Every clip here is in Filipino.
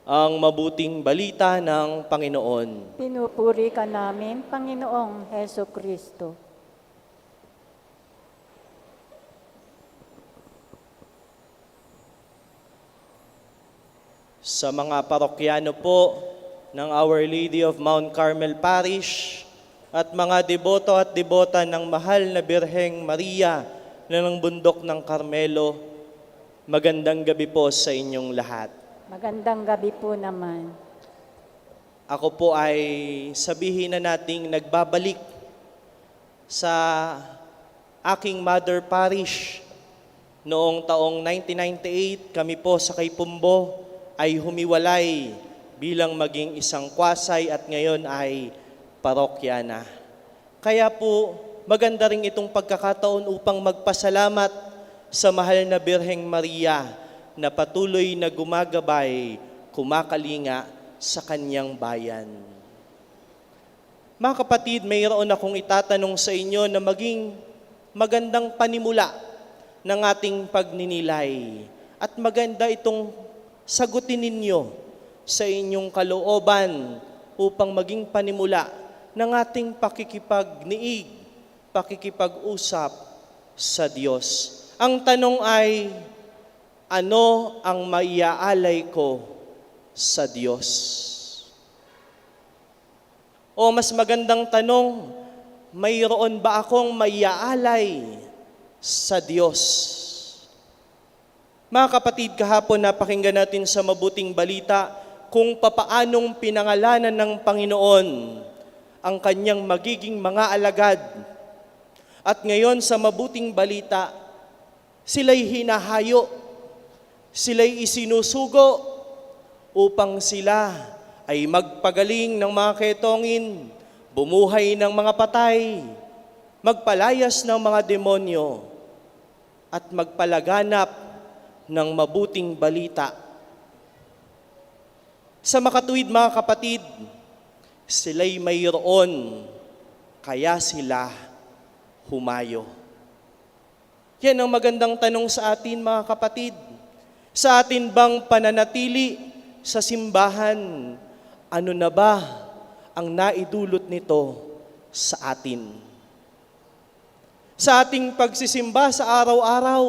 ang mabuting balita ng Panginoon. Pinupuri ka namin, Panginoong Heso Kristo. Sa mga parokyano po ng Our Lady of Mount Carmel Parish at mga deboto at debota ng mahal na Birheng Maria na ng bundok ng Carmelo, magandang gabi po sa inyong lahat. Magandang gabi po naman. Ako po ay sabihin na nating nagbabalik sa aking mother parish. Noong taong 1998, kami po sa Kaipumbo ay humiwalay bilang maging isang kwasay at ngayon ay parokya na. Kaya po, maganda rin itong pagkakataon upang magpasalamat sa mahal na Birheng Maria na patuloy na gumagabay, kumakalinga sa kanyang bayan. Mga kapatid, mayroon akong itatanong sa inyo na maging magandang panimula ng ating pagninilay. At maganda itong sagutin ninyo sa inyong kalooban upang maging panimula ng ating pakikipagniig, pakikipag-usap sa Diyos. Ang tanong ay, ano ang maiaalay ko sa Diyos? O mas magandang tanong, mayroon ba akong maiaalay sa Diyos? Mga kapatid, kahapon napakinggan natin sa mabuting balita kung papaanong pinangalanan ng Panginoon ang kanyang magiging mga alagad. At ngayon sa mabuting balita, sila'y hinahayo, sila'y isinusugo upang sila ay magpagaling ng mga ketongin, bumuhay ng mga patay, magpalayas ng mga demonyo, at magpalaganap ng mabuting balita. Sa makatuwid mga kapatid, sila'y mayroon, kaya sila humayo. Yan ang magandang tanong sa atin mga kapatid. Sa atin bang pananatili sa simbahan, ano na ba ang naidulot nito sa atin? Sa ating pagsisimba sa araw-araw,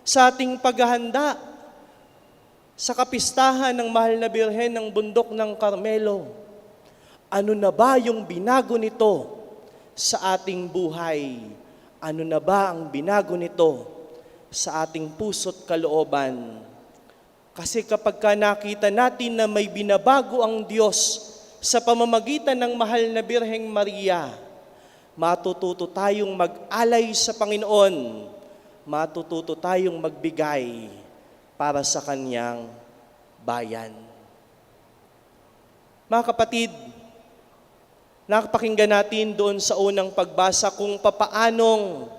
sa ating paghahanda sa kapistahan ng mahal na Birhen ng bundok ng Carmelo, ano na ba yung binago nito sa ating buhay? Ano na ba ang binago nito sa ating puso't kalooban? Kasi kapag nakita natin na may binabago ang Diyos sa pamamagitan ng mahal na Birheng Maria, matututo tayong mag-alay sa Panginoon, matututo tayong magbigay para sa kanyang bayan. Mga kapatid, nakapakinggan natin doon sa unang pagbasa kung papaanong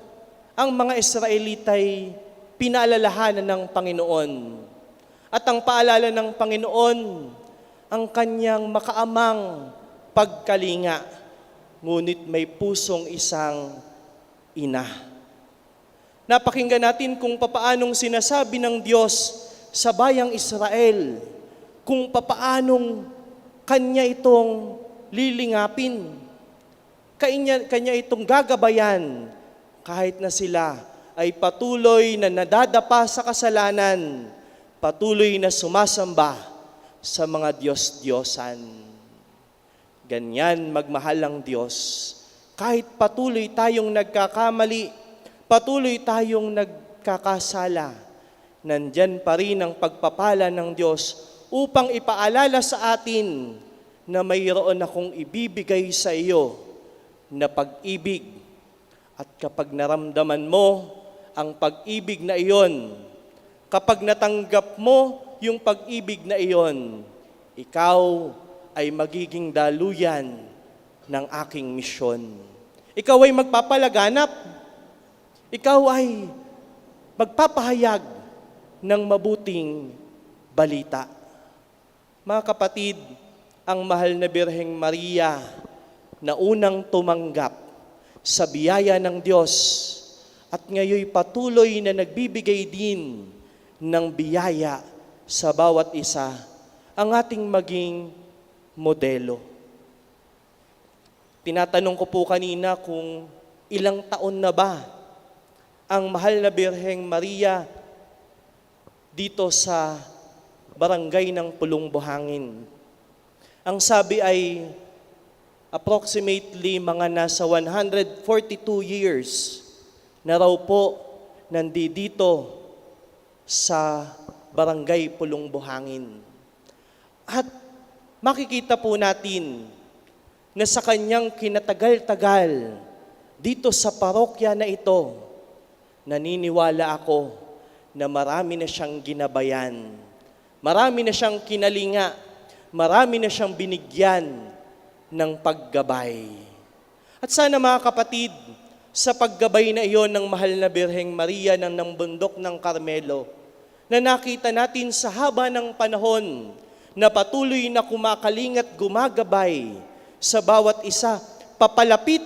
ang mga Israelitay pinaalalahanan ng Panginoon. At ang paalala ng Panginoon, ang kanyang makaamang pagkalinga, ngunit may pusong isang ina. Napakinggan natin kung papaanong sinasabi ng Diyos sa bayang Israel, kung papaanong kanya itong lilingapin, kanya itong gagabayan kahit na sila ay patuloy na nadadapa sa kasalanan, patuloy na sumasamba sa mga Diyos-Diyosan. Ganyan magmahal ang Diyos. Kahit patuloy tayong nagkakamali, patuloy tayong nagkakasala, nandyan pa rin ang pagpapala ng Diyos upang ipaalala sa atin na mayroon akong ibibigay sa iyo na pag-ibig. At kapag naramdaman mo ang pag-ibig na iyon, kapag natanggap mo yung pag-ibig na iyon, ikaw ay magiging daluyan ng aking misyon. Ikaw ay magpapalaganap. Ikaw ay magpapahayag ng mabuting balita. Mga kapatid, ang mahal na Birheng Maria na unang tumanggap sa biyaya ng Diyos at ngayon patuloy na nagbibigay din ng biyaya sa bawat isa ang ating maging modelo. Tinatanong ko po kanina kung ilang taon na ba ang mahal na Birheng Maria dito sa barangay ng Pulong Buhangin. Ang sabi ay approximately mga nasa 142 years na raw po nandito sa barangay Pulong Buhangin. At makikita po natin na sa kanyang kinatagal-tagal dito sa parokya na ito, naniniwala ako na marami na siyang ginabayan, marami na siyang kinalinga, marami na siyang binigyan ng paggabay. At sana mga kapatid, sa paggabay na iyon ng mahal na Birheng Maria ng bundok ng Carmelo, na nakita natin sa haba ng panahon na patuloy na kumakaling at gumagabay sa bawat isa, papalapit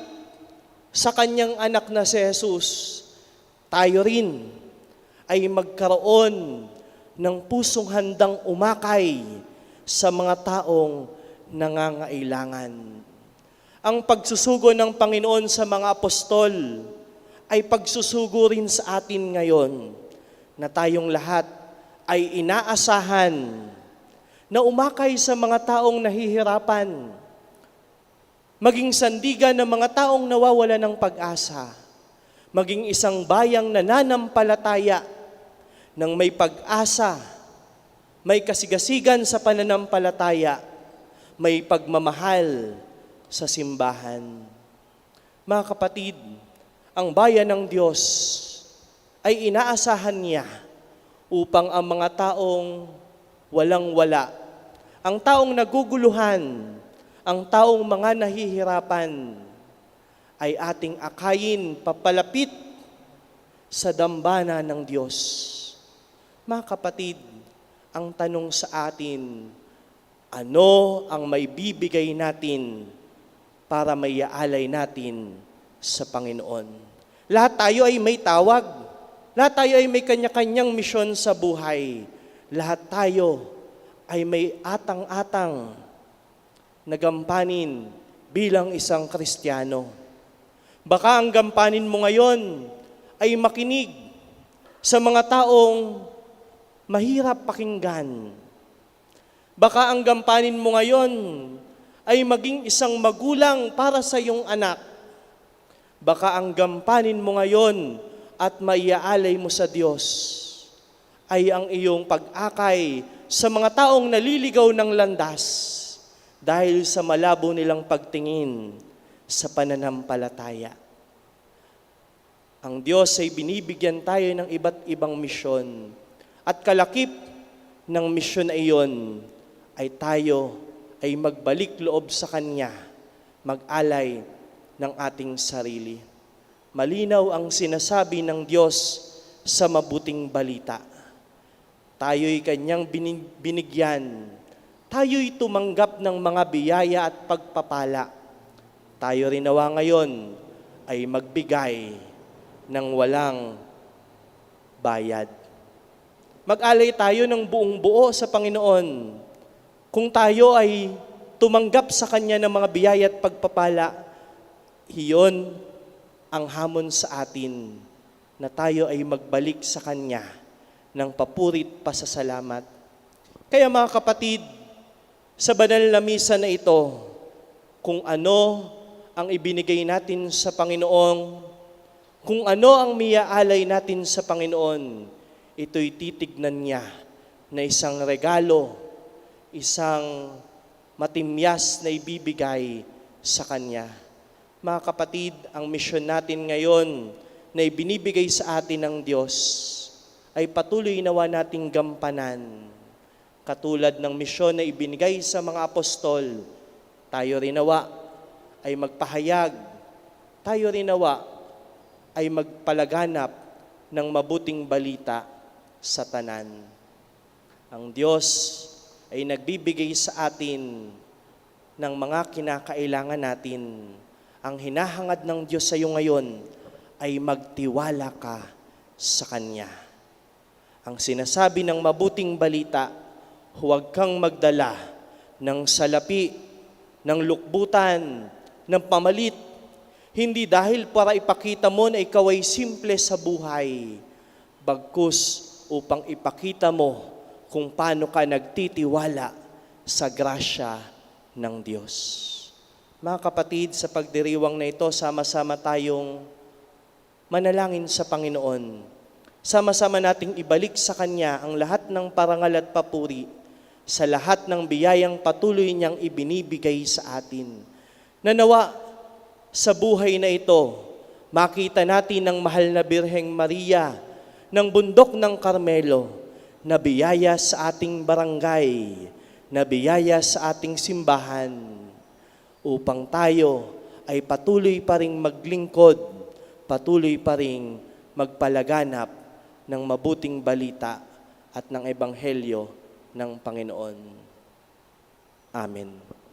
sa kanyang anak na si Jesus, tayo rin ay magkaroon ng pusong handang umakay sa mga taong nangangailangan. Ang pagsusugo ng Panginoon sa mga apostol ay pagsusugo rin sa atin ngayon na tayong lahat ay inaasahan na umakay sa mga taong nahihirapan, maging sandigan ng mga taong nawawala ng pag-asa, maging isang bayang nananampalataya ng may pag-asa, may kasigasigan sa pananampalataya, may pagmamahal sa simbahan. Mga kapatid, ang bayan ng Diyos ay inaasahan niya upang ang mga taong walang-wala, ang taong naguguluhan, ang taong mga nahihirapan, ay ating akayin papalapit sa dambana ng Diyos. Mga kapatid, ang tanong sa atin, ano ang may bibigay natin para maiaalay natin sa Panginoon? Lahat tayo ay may tawag. Lahat tayo ay may kanya-kanyang misyon sa buhay. Lahat tayo ay may atang-atang na gampanin bilang isang Kristiyano. Baka ang gampanin mo ngayon ay makinig sa mga taong mahirap pakinggan. Baka ang gampanin mo ngayon ay maging isang magulang para sa iyong anak. Baka ang gampanin mo ngayon at maiaalay mo sa Diyos ay ang iyong pag-akay sa mga taong naliligaw ng landas dahil sa malabo nilang pagtingin sa pananampalataya. Ang Diyos ay binibigyan tayo ng iba't ibang misyon. At kalakip ng misyon na iyon ay tayo ay magbalik loob sa Kanya, mag-alay ng ating sarili. Malinaw ang sinasabi ng Diyos sa mabuting balita. Tayo'y Kanyang binigyan. Tayo'y tumanggap ng mga biyaya at pagpapala. Tayo rin nawa ngayon ay magbigay ng walang bayad. Mag-alay tayo ng buong buo sa Panginoon. Kung tayo ay tumanggap sa Kanya ng mga biyaya at pagpapala, iyon ang hamon sa atin na tayo ay magbalik sa Kanya ng papurit pasasalamat. Kaya mga kapatid, sa banal na misa na ito, kung ano ang ibinigay natin sa Panginoon, kung ano ang miaalay natin sa Panginoon, ito'y titignan niya na isang regalo, isang matimyas na ibibigay sa Kanya. Mga kapatid, ang misyon natin ngayon na ibinibigay sa atin ng Diyos ay patuloy nawa nating gampanan. Katulad ng misyon na ibinigay sa mga apostol, tayo rin nawa ay magpahayag, tayo rin nawa ay magpalaganap ng mabuting balita sa tanan. Ang Diyos ay nagbibigay sa atin ng mga kinakailangan natin. Ang hinahangad ng Diyos sa iyo ngayon ay magtiwala ka sa Kanya. Ang sinasabi ng mabuting balita, huwag kang magdala ng salapi, ng lukbutan, ng pamalit, hindi dahil para ipakita mo na ikaw ay simple sa buhay, bagkus upang ipakita mo kung paano ka nagtitiwala sa grasya ng Diyos. Mga kapatid, sa pagdiriwang na ito, sama-sama tayong manalangin sa Panginoon. Sama-sama nating ibalik sa Kanya ang lahat ng parangal at papuri sa lahat ng biyayang patuloy niyang ibinibigay sa atin. Nanawa sa buhay na ito, makita natin ang mahal na Birheng Maria ng bundok ng Carmelo na biyaya sa ating barangay, na biyaya sa ating simbahan, upang tayo ay patuloy pa ring maglingkod, patuloy pa ring magpalaganap ng mabuting balita at ng ebanghelyo ng Panginoon. Amen.